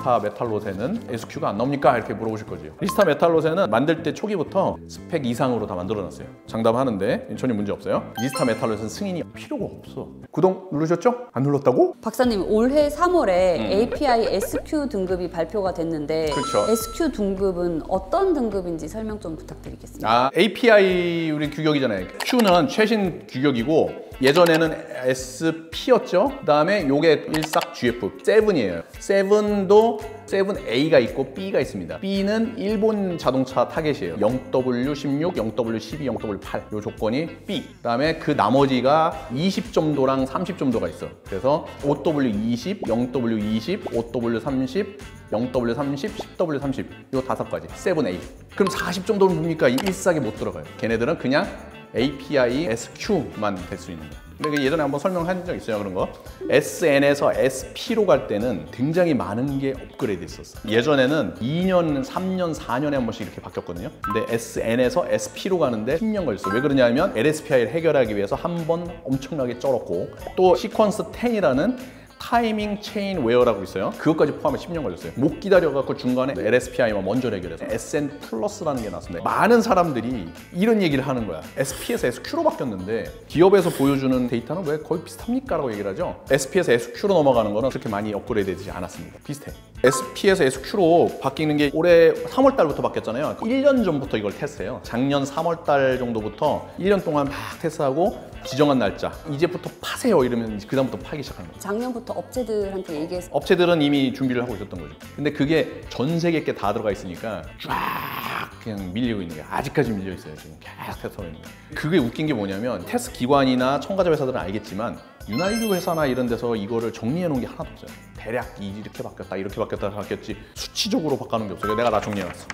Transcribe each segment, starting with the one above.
리스타 메탈로세는 SQ가 안 나옵니까? 이렇게 물어보실 거죠. 리스타 메탈로세는 만들 때 초기부터 스펙 이상으로 다 만들어놨어요. 장담하는데 전혀 문제 없어요. 리스타 메탈로세는 승인이 필요가 없어. 구독 누르셨죠? 안 눌렀다고? 박사님, 올해 3월에 API SQ 등급이 발표가 됐는데 그렇죠. SQ 등급은 어떤 등급인지 설명 좀 부탁드리겠습니다. API 우리 규격이잖아요. Q는 최신 규격이고 예전에는 SP였죠. 그 다음에 요게 일삭GF 7이에요. 7도 7A가 있고 B가 있습니다. B는 일본 자동차 타겟이에요. 0W16, 0W12, 0W8 요 조건이 B. 그 다음에 그 나머지가 20점도랑 30점도가 있어. 그래서 5W20, 0W20, 5W30, 0W30, 10W30 요 5가지 7A. 그럼 40점도는 뭡니까? 일삭에 못 들어가요. 걔네들은 그냥 API SQ만 될 수 있는 거예요. 근데 예전에 한번 설명한 적 있어요, 그런 거. SN에서 SP로 갈 때는 굉장히 많은 게 업그레이드 했었어. 예전에는 2년, 3년, 4년에 한 번씩 이렇게 바뀌었거든요. 근데 SN에서 SP로 가는데 10년 걸렸어. 왜 그러냐면 LSPI를 해결하기 위해서 한 번 엄청나게 쩔었고, 또 시퀀스 10이라는 타이밍 체인 웨어라고 있어요. 그것까지 포함해 10년 걸렸어요. 못 기다려갖고 중간에 LSPI만 먼저 해결해서 SN 플러스라는 게 나왔습니다. 많은 사람들이 이런 얘기를 하는 거야. SP에서 SQ로 바뀌었는데 기업에서 보여주는 데이터는 왜 거의 비슷합니까? 라고 얘기를 하죠. SP에서 SQ로 넘어가는 거는 그렇게 많이 업그레이드 되지 않았습니다. 비슷해. SP에서 SQ로 바뀌는 게 올해 3월 달부터 바뀌었잖아요. 1년 전부터 이걸 테스트해요. 작년 3월 달 정도부터 1년 동안 막 테스트하고 지정한 날짜 이제부터 파세요 이러면 그 다음부터 파기 시작하는 거예요. 작년부터 업체들한테 얘기해서 업체들은 이미 준비를 하고 있었던 거죠. 근데 그게 전 세계 게 다 들어가 있으니까 쫙 그냥 밀리고 있는 거예요. 아직까지 밀려 있어요. 지금 계속 테스트하고 있는 거예요. 그게 웃긴 게 뭐냐면 테스트 기관이나 첨가자 회사들은 알겠지만 윤활유 회사나 이런 데서 이거를 정리해 놓은 게 하나도 없어요. 대략 이렇게 바뀌었다 이렇게 바뀌었다 바뀌었지 수치적으로 바꾸는 게 없어요. 내가 다 정리해놨어.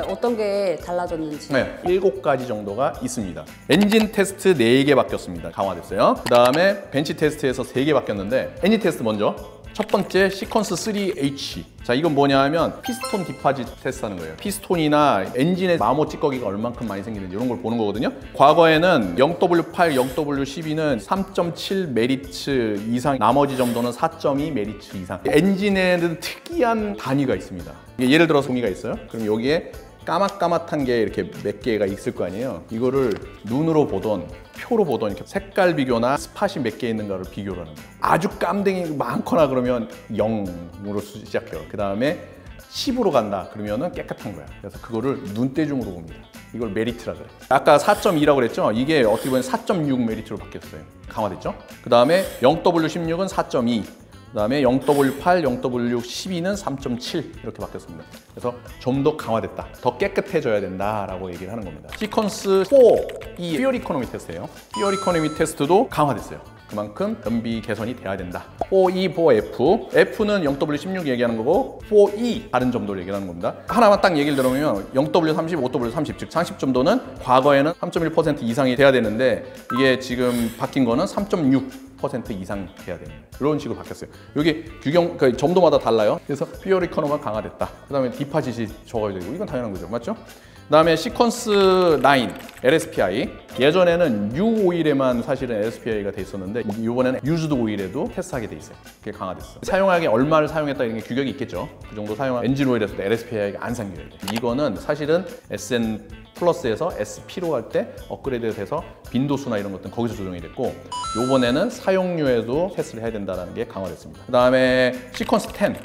어떤 게 달라졌는지. 네, 7가지 정도가 있습니다. 엔진 테스트 4개 바뀌었습니다. 강화됐어요. 그 다음에 벤치 테스트에서 3개 바뀌었는데 엔진 테스트 먼저. 첫 번째 시퀀스 3H. 자, 이건 뭐냐 하면 피스톤 디파짓 테스트하는 거예요. 피스톤이나 엔진의 마모 찌꺼기가 얼만큼 많이 생기는지 이런 걸 보는 거거든요. 과거에는 0W8, 0W12는 3.7 메리츠 이상, 나머지 점도는 4.2 메리츠 이상. 엔진에는 특이한 단위가 있습니다. 예를 들어서 종이가 있어요. 그럼 여기에 까맣까맣한 게 이렇게 몇 개가 있을 거 아니에요. 이거를 눈으로 보던 표로 보던 이렇게 색깔 비교나 스팟이 몇 개 있는가를 비교를 하는 거예요. 아주 깜댕이 많거나 그러면 0으로 시작해요. 그 다음에 10으로 간다 그러면은 깨끗한 거야. 그래서 그거를 눈대중으로 봅니다. 이걸 메리트라 그래. 아까 4.2라고 그랬죠? 이게 어떻게 보면 4.6 메리트로 바뀌었어요. 강화됐죠? 그 다음에 0W16은 4.2. 그 다음에 0W8, 0W12는 3.7 이렇게 바뀌었습니다. 그래서 좀 더 강화됐다. 더 깨끗해져야 된다라고 얘기를 하는 겁니다. 시퀀스 4, 이 퓨얼 이코노미 테스트예요. 퓨얼 이코노미 테스트도 강화됐어요. 그만큼 연비 개선이 돼야 된다. 4E, 4F. F는 0W16 얘기하는 거고 4E 다른 점도를 얘기하는 겁니다. 하나만 딱 얘기를 들어보면 0W30, 5W30 즉 30점도는 과거에는 3.1% 이상이 돼야 되는데 이게 지금 바뀐 거는 3.6% 이상 돼야 됩니다. 이런 식으로 바뀌었어요. 여기 규정 그 점도마다 달라요. 그래서 퓨얼 이코노미가 강화됐다. 그다음에 디파짓이 적어야 되고 이건 당연한 거죠, 맞죠? 그다음에 시퀀스 9 LSPI. 예전에는 U 오일에만 사실은 LSPI가 돼 있었는데 이번에는 유즈드 오일에도 테스트하게 돼 있어요. 그게 강화됐어. 사용하기 얼마를 사용했다 이런 게 규격이 있겠죠. 그 정도 사용한 엔진 오일에서도 LSPI가 안 생겨요. 이거는 사실은 SN 플러스에서 SP로 갈 때 업그레이드 돼서 빈도수나 이런 것들은 거기서 조정이 됐고 이번에는 사용료에도 테스트를 해야 된다는 게 강화됐습니다. 그 다음에 시퀀스 10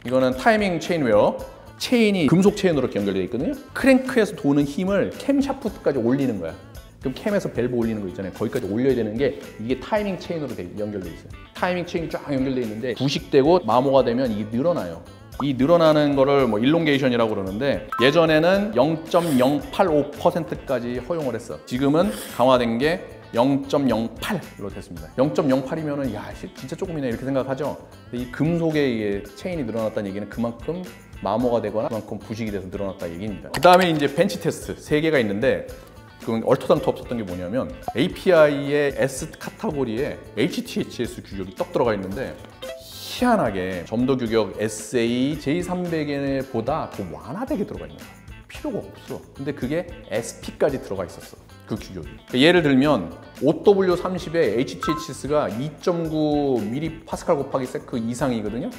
이거는 타이밍 체인웨어. 체인이 금속 체인으로 이렇게 연결되어 있거든요. 크랭크에서 도는 힘을 캠 샤프트까지 올리는 거야. 그럼 캠에서 밸브 올리는 거 있잖아요. 거기까지 올려야 되는 게 이게 타이밍 체인으로 연결되어 있어요. 타이밍 체인이 쫙 연결되어 있는데 부식되고 마모가 되면 이게 늘어나요. 이 늘어나는 거를 뭐 일롱게이션이라고 그러는데 예전에는 0.085%까지 허용을 했어. 지금은 강화된 게 0.08로 됐습니다. 0.08이면은 야 진짜 조금이네 이렇게 생각하죠. 근데 이 금속에 이게 체인이 늘어났다는 얘기는 그만큼 마모가 되거나 그만큼 부식이 돼서 늘어났다 얘기입니다. 그 다음에 이제 벤치 테스트 3개가 있는데 그건 얼토당토 없었던 게 뭐냐면 API의 S 카테고리에 HTHS 규격이 떡 들어가 있는데 희한하게 점도 규격 SA J300N보다 더 완화되게 들어가 있는 거야. 필요가 없어. 근데 그게 SP까지 들어가 있었어. 그 규격이. 예를 들면 5W30에 HTHS가 2.9 mPa 곱하기 세크 이상이거든요.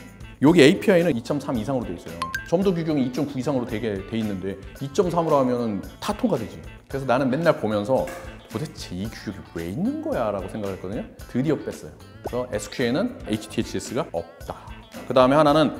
여기 API는 2.3 이상으로 돼 있어요. 점도 규격이 2.9 이상으로 되게 돼 있는데 2.3으로 하면 다 통과되지. 그래서 나는 맨날 보면서 도대체 이 규격이 왜 있는 거야? 라고 생각했거든요. 드디어 뺐어요. 그래서 SQ에는 HTHS가 없다. 그 다음에 하나는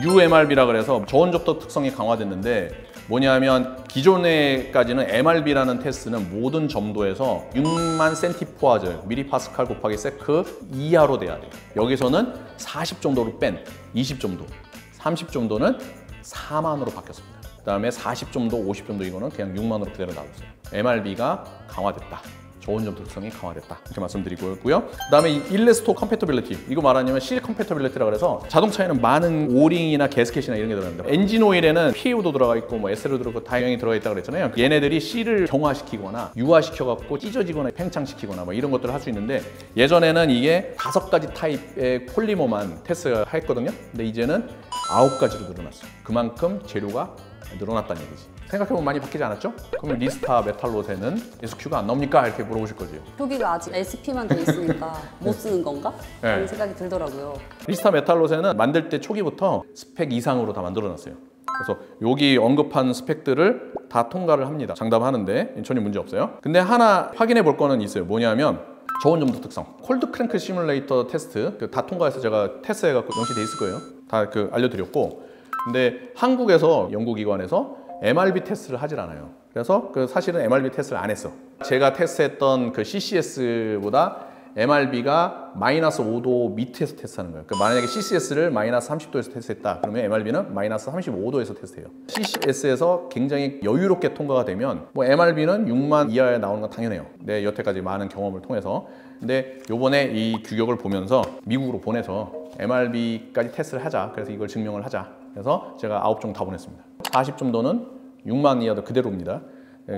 UMRB라 그래서 저온 접촉 특성이 강화됐는데 뭐냐면 기존에까지는 MRB라는 테스트는 모든 점도에서 6만 센티포아즈 미리파스칼 곱하기 세크 이하로 돼야 돼요. 여기서는 40 정도로 뺀 20 정도, 30 정도는 4만으로 바뀌었습니다. 그 다음에 40 정도, 50 정도 이거는 그냥 6만으로 그대로 나왔어요. MRB가 강화됐다. 저온 점도 특성이 강화됐다. 이렇게 말씀드리고 있고요. 그 다음에 일레스토 컴패터빌리티. 이거 말하냐면 실 컴패터빌리티라 그래서 자동차에는 많은 오링이나 게스켓이나 이런 게 들어갑니다. 엔진 오일에는 PAO도 들어가 있고 뭐 SL도 들어가고 다양히 들어가 있다고 그랬잖아요. 얘네들이 실을 경화시키거나 유화시켜갖고 찢어지거나 팽창시키거나 뭐 이런 것들을 할 수 있는데 예전에는 이게 5가지 타입의 폴리머만 테스트했거든요. 근데 이제는 9가지로 늘어났어요. 그만큼 재료가 늘어났다는 얘기지. 생각해보면 많이 바뀌지 않았죠? 그러면 리스타 메탈로세는 SQ가 안 나옵니까? 이렇게 물어보실 거죠. 표기가 아직 SP만 돼 있으니까 못 쓰는 건가? 네. 라는 생각이 들더라고요. 리스타 메탈로세는 만들 때 초기부터 스펙 이상으로 다 만들어놨어요. 그래서 여기 언급한 스펙들을 다 통과를 합니다. 장담하는데 전혀 문제 없어요. 근데 하나 확인해 볼 거는 있어요. 뭐냐면 저온 점도 특성. 콜드 크랭크 시뮬레이터 테스트 다 통과해서 제가 테스트해갖고 영시돼 있을 거예요. 다 알려드렸고 근데 한국에서 연구기관에서 MRB 테스트를 하질 않아요. 그래서 사실은 MRB 테스트를 안 했어. 제가 테스트했던 그 CCS보다 MRB가 마이너스 5도 밑에서 테스트하는 거예요. 만약에 CCS를 마이너스 30도에서 테스트했다. 그러면 MRB는 마이너스 35도에서 테스트해요. CCS에서 굉장히 여유롭게 통과가 되면 뭐 MRB는 6만 이하에 나오는 건 당연해요. 내 여태까지 많은 경험을 통해서. 근데 요번에 이 규격을 보면서 미국으로 보내서 MRB까지 테스트를 하자. 그래서 이걸 증명을 하자. 그래서 제가 9종 다 보냈습니다. 40 정도는 6만 이하도 그대로입니다.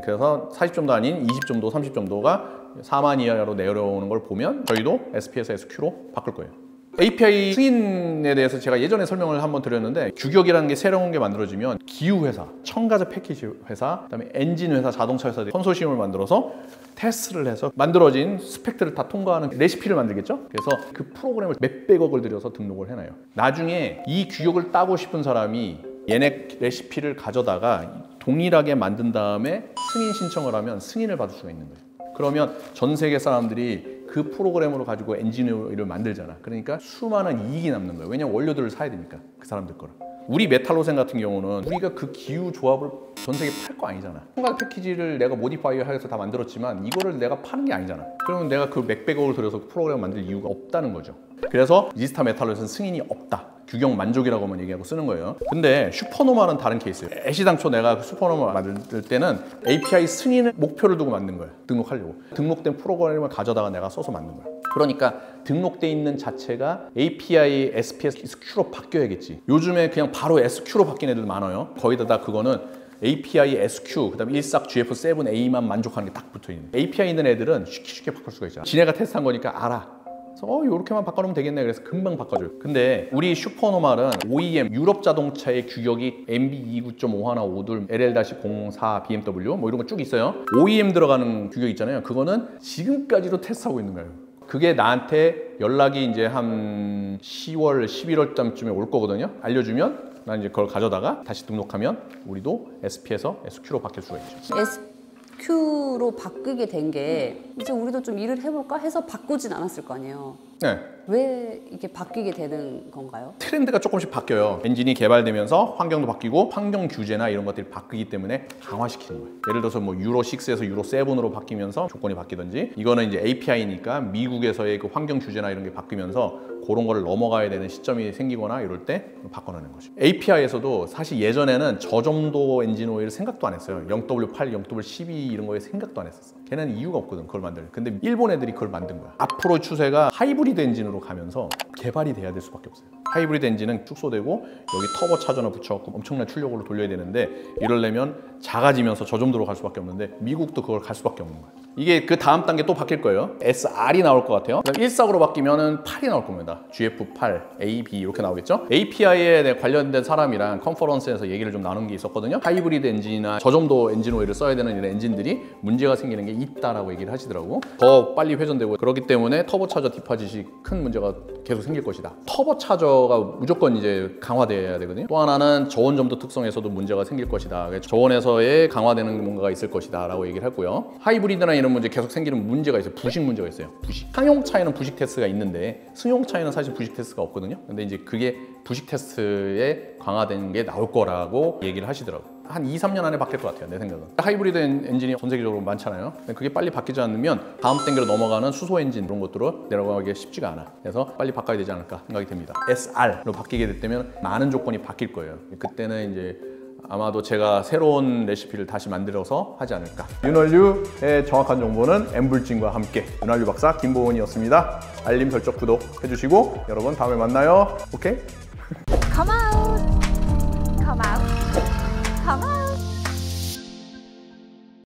그래서 40 정도 아닌 20 정도, 30 정도가 4만 이하로 내려오는 걸 보면 저희도 SP에서 SQ로 바꿀 거예요. API 승인에 대해서 제가 예전에 설명을 한번 드렸는데 규격이라는 게 새로운 게 만들어지면 기후회사, 첨가제 패키지 회사, 그다음에 엔진 회사, 자동차 회사들이 컨소시엄을 만들어서 테스트를 해서 만들어진 스펙들을 다 통과하는 레시피를 만들겠죠? 그래서 그 프로그램을 몇백억을 들여서 등록을 해놔요. 나중에 이 규격을 따고 싶은 사람이 얘네 레시피를 가져다가 동일하게 만든 다음에 승인 신청을 하면 승인을 받을 수가 있는 거예요. 그러면 전 세계 사람들이 그 프로그램으로 가지고 엔지니어를 만들잖아. 그러니까 수많은 이익이 남는 거예요. 왜냐면 원료들을 사야 되니까 그 사람들 거를. 우리 메탈로센 같은 경우는 우리가 그 기후 조합을 전 세계에 팔 거 아니잖아. 첨가 패키지를 내가 모디파이어 해서 다 만들었지만 이거를 내가 파는 게 아니잖아. 그러면 내가 그 몇백억을 들여서 프로그램을 만들 이유가 없다는 거죠. 그래서 리스타 메탈로센 승인이 없다. 규격 만족이라고만 얘기하고 쓰는 거예요. 근데 슈퍼노마는 다른 케이스예요. 애시당초 내가 슈퍼노마 만들 때는 API 승인을 목표를 두고 만든 거예요. 등록하려고. 등록된 프로그램을 가져다가 내가 써서 만든 거예요. 그러니까 등록돼 있는 자체가 API SPS SQ로 바뀌어야겠지. 요즘에 그냥 바로 SQ로 바뀐 애들 많아요. 거의 다 그거는 API SQ, 그다음에 1싹 GF7A만 만족하는 게 딱 붙어있는. API 있는 애들은 쉽게 바꿀 수가 있잖아. 지네가 테스트한 거니까 알아. 그래서 요렇게만 바꿔놓으면 되겠네. 그래서 금방 바꿔줘요. 근데 우리 슈퍼노말은 OEM 유럽 자동차의 규격이 MB 29.5 하나 5둘 LL-04 BMW 뭐 이런 거 쭉 있어요. OEM 들어가는 규격 있잖아요. 그거는 지금까지도 테스트하고 있는 거예요. 그게 나한테 연락이 이제 한 10월, 11월 쯤에 올 거거든요. 알려주면 난 이제 그걸 가져다가 다시 등록하면 우리도 SP에서 SQ로 바뀔 수가 있죠. SQ로 바뀌게 된 게 이제 우리도 좀 일을 해볼까 해서 바꾸진 않았을 거 아니에요. 네. 왜 이게 바뀌게 되는 건가요? 트렌드가 조금씩 바뀌어요. 엔진이 개발되면서 환경도 바뀌고 환경 규제나 이런 것들이 바뀌기 때문에 강화시키는 거예요. 예를 들어서 뭐 유로 6에서 유로 7으로 바뀌면서 조건이 바뀌든지 이거는 이제 API니까 미국에서의 그 환경 규제나 이런 게 바뀌면서 그런 거를 넘어가야 되는 시점이 생기거나 이럴 때 바꿔내는 거죠. API에서도 사실 예전에는 저점도 엔진 오일을 생각도 안 했어요. 0W8, 0W12 이런 거에 생각도 안 했었어. 걔는 이유가 없거든, 그걸 만들. 근데 일본 애들이 그걸 만든 거야. 앞으로 추세가 하이브리드 엔진으로 가면서 개발이 돼야 될 수밖에 없어요. 하이브리드 엔진은 축소되고 여기 터보 차저나 붙여갖고 엄청난 출력으로 돌려야 되는데 이러려면 작아지면서 저점도로 갈 수밖에 없는데 미국도 그걸 갈 수밖에 없는 거예요. 이게 그 다음 단계 또 바뀔 거예요. SR이 나올 것 같아요. 1싹으로 바뀌면은 8이 나올 겁니다. GF8, A, B 이렇게 나오겠죠. API에 관련된 사람이랑 컨퍼런스에서 얘기를 좀 나눈 게 있었거든요. 하이브리드 엔진이나 저점도 엔진 오일을 써야 되는 이런 엔진들이 문제가 생기는 게 있다라고 얘기를 하시더라고. 더 빨리 회전되고 그렇기 때문에 터보차저 디파짓이 반드시 큰 문제가 계속 생길 것이다. 터보 차저가 무조건 이제 강화돼야 되거든요. 또 하나는 저온 점도 특성에서도 문제가 생길 것이다. 저온에서의 강화되는 뭔가가 있을 것이다 라고 얘기를 했고요. 하이브리드나 이런 문제 계속 생기는 문제가 있어요. 부식 문제가 있어요. 부식. 상용차에는 부식 테스트가 있는데 승용차에는 사실 부식 테스트가 없거든요. 근데 이제 그게 부식 테스트에 강화된 게 나올 거라고 얘기를 하시더라고요. 한 2, 3년 안에 바뀔 것 같아요, 내 생각은. 하이브리드 엔진이 전 세계적으로 많잖아요. 근데 그게 빨리 바뀌지 않으면 다음 단계로 넘어가는 수소 엔진 이런 것들로 내려가기 쉽지가 않아. 그래서 빨리 바꿔야 되지 않을까 생각이 듭니다. SR로 바뀌게 됐다면 많은 조건이 바뀔 거예요. 그때는 이제 아마도 제가 새로운 레시피를 다시 만들어서 하지 않을까. 윤활유의 정확한 정보는 N불진과 함께 윤활유 박사 김보은이었습니다. 알림 설정 구독 해주시고 여러분 다음에 만나요. 오케이? Come on!